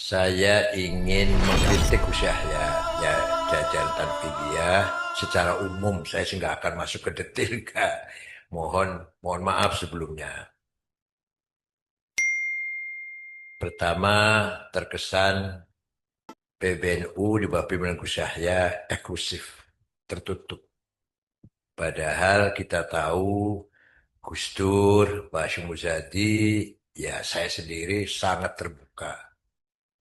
Saya ingin mengkritik Gus Yahya, ya Jajartan Vidya secara umum. Saya sih nggak akan masuk ke detail, Kak. Mohon maaf sebelumnya. Pertama, terkesan PBNU di bawah pimpinan Gus Yahya eksklusif, tertutup. Padahal kita tahu Gus Dur, Pak Hashim Muzadi, ya saya sendiri sangat terbuka.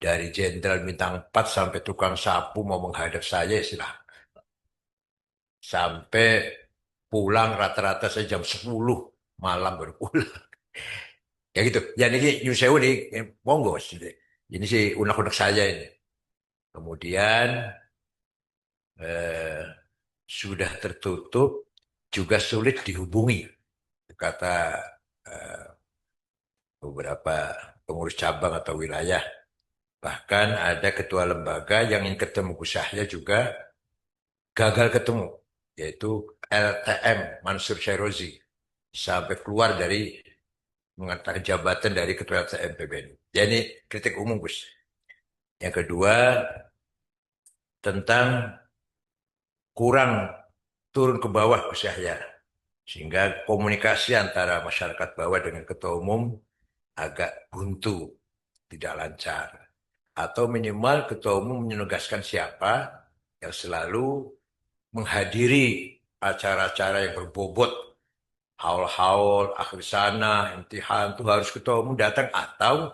Dari jenderal bintang 4 sampai tukang sapu mau menghadap saya, silahkan. Sampai pulang rata-rata saya jam 10 malam baru pulang. Ya gitu. Ya ini Nyun Sewu nih, monggo. Ini sih unek-unek saja ini. Kemudian eh, sudah tertutup, juga sulit dihubungi. Kata eh, beberapa pengurus cabang atau wilayah. Bahkan ada ketua lembaga yang ingin ketemu Gus Yahya juga gagal ketemu, yaitu LTM Mansur Syairozi. Sampai keluar dari mengatakan jabatan dari Ketua LTM PBNU. Ya ini kritik umum, Gus. Yang kedua, tentang kurang turun ke bawah Gus Yahya. Sehingga komunikasi antara masyarakat bawah dengan Ketua Umum agak buntu, tidak lancar. Atau minimal Ketua Umum menugaskan siapa yang selalu menghadiri acara-acara yang berbobot, haul-haul, akhir sana, imtihan, itu harus Ketua Umum datang atau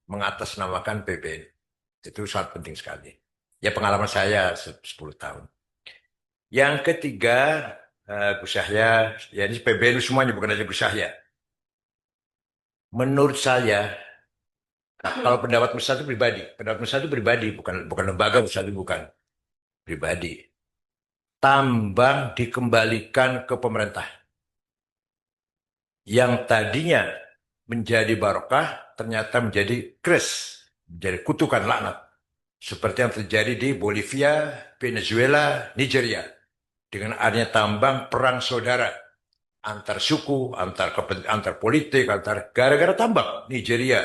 mengatasnamakan PBN. Itu sangat penting sekali. Ya pengalaman saya 10 tahun. Yang ketiga, Gus Yahya, ya ini PBNU semuanya bukan aja Gus Yahya. Menurut saya, nah, kalau pendapat besar itu pribadi, pendapat besar itu pribadi, bukan lembaga besar itu bukan pribadi. Tambang dikembalikan ke pemerintah. Yang tadinya menjadi barokah, ternyata menjadi kres, menjadi kutukan laknat. Seperti yang terjadi di Bolivia, Venezuela, Nigeria. Dengan adanya tambang perang saudara antar suku, antar politik, antar gara-gara tambang Nigeria,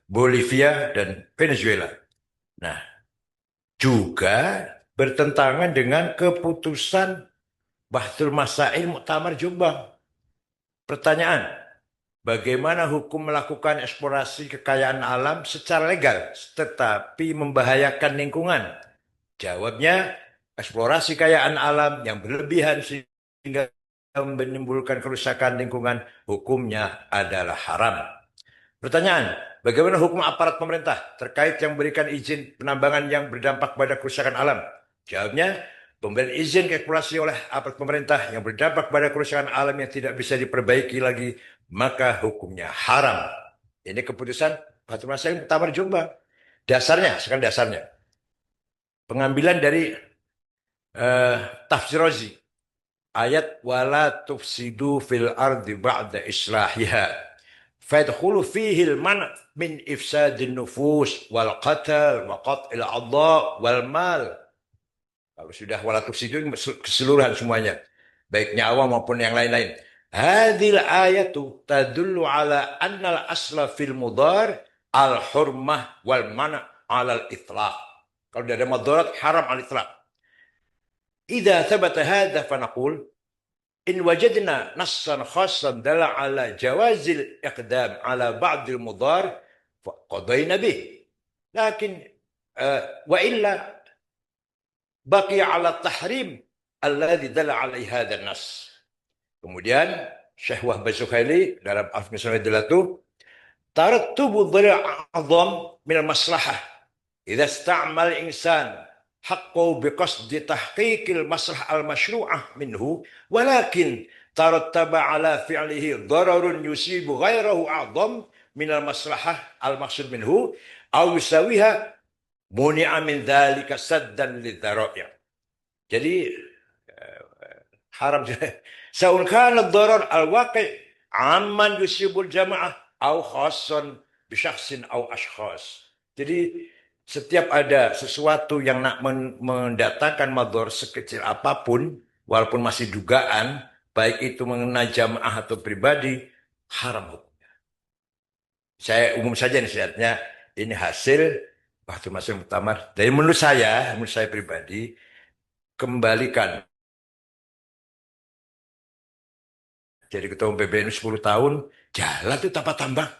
Bolivia dan Venezuela. Nah, juga bertentangan dengan keputusan Bahtul Masail Muktamar Jombang. Pertanyaan, bagaimana hukum melakukan eksplorasi kekayaan alam secara legal tetapi membahayakan lingkungan? Jawabnya, eksplorasi kekayaan alam yang berlebihan sehingga menimbulkan kerusakan lingkungan, hukumnya adalah haram. Pertanyaan, bagaimana hukum aparat pemerintah terkait yang memberikan izin penambangan yang berdampak pada kerusakan alam? Jawabnya, pemberian izin eksplorasi oleh aparat pemerintah yang berdampak pada kerusakan alam yang tidak bisa diperbaiki lagi, maka hukumnya haram. Ini keputusan Fatul Masail Muktamar Jombang. Dasarnya, sekarang dasarnya. Pengambilan dari eh, Tafsir Razi. Ayat wala tufsidu fil ardi ba'da islahiha. Fadkhulu fihi al-man' min ifsadin nufus wal qatal wa qat'il adha wal mal. Kalau sudah wala tufsidu keseluruhan semuanya, baik nyawa maupun yang lain-lain. Hadhil ayatu tadullu ala anna al-asla fil mudar al-hurmah wal mana' ala al-itlaq. Kalau tidak ada madarat haram al-itlaq. Idza thabata hadha fanaqul إن وجدنا نصا خاصا دل على جواز الإقدام على بعض المضار فقضينا به لكن وإلا بقي على التحريم الذي دل عليه هذا النص. Kemudian Syekh Wahbah Sukhaili dalam Al-Misal itu tarattubu dhari' a'zam min al-maslahah idza ista'mal insan حقه بقصد تحقيق المصلحة المشروعة منه ولكن ترتب على فعله ضرر يصيب غيره أعظم من المصلحة المقصود منه أو يساويها منع من ذلك سدا للذرائع. Jadi haram سواء كان الضرر الواقع عمن يصيب الجماعة أو خاصا بشخص أو أشخاص. Jadi setiap ada sesuatu yang nak mendatangkan madhor sekecil apapun, walaupun masih dugaan, baik itu mengenai jamaah atau pribadi, haram hukumnya. Saya umum saja nih syaratnya, ini hasil Bahtun Masail Muktamar. Jadi menurut saya pribadi, kembalikan jadi ketua umum PBNU 10 tahun, jalan tuh tanpa tambang,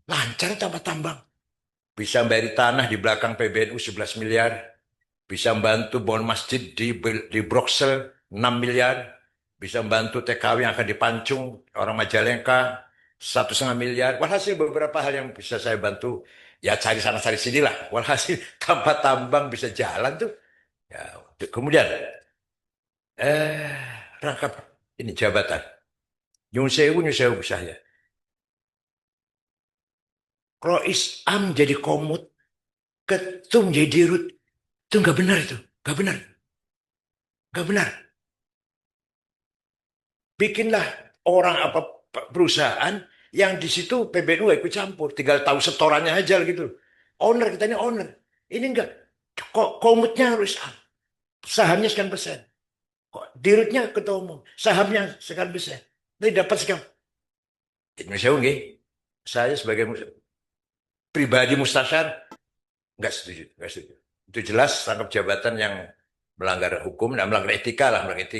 lancar tanpa tambang. Bisa bayar tanah di belakang PBNU 11 miliar, bisa membantu bangun masjid di Brussel 6 miliar, bisa membantu TKW yang akan dipancung orang Majalengka 1,5 miliar. Walhasil beberapa hal yang bisa saya bantu, ya cari sana cari sini lah. Walhasil tanpa tambang bisa jalan tuh. Ya, kemudian eh rangkap ini jabatan. Nyun sewu saya. Rois Am jadi komut, ketum jadi dirut. Itu nggak benar itu. Nggak benar. Nggak benar. Bikinlah orang apa perusahaan yang di situ PBNU ikut campur. Tinggal tahu setorannya aja gitu. Owner, kita ini owner. Ini enggak. Kok komutnya harus Am. Sahamnya sekian persen. Kok dirutnya ketua umum. Sahamnya sekian persen. Ini dapat sekian. Indonesia unggih. Saya sebagai pribadi mustasyar nggak setuju, nggak setuju. Itu jelas tangkap jabatan yang melanggar hukum dan melanggar etika lah, melanggar etika.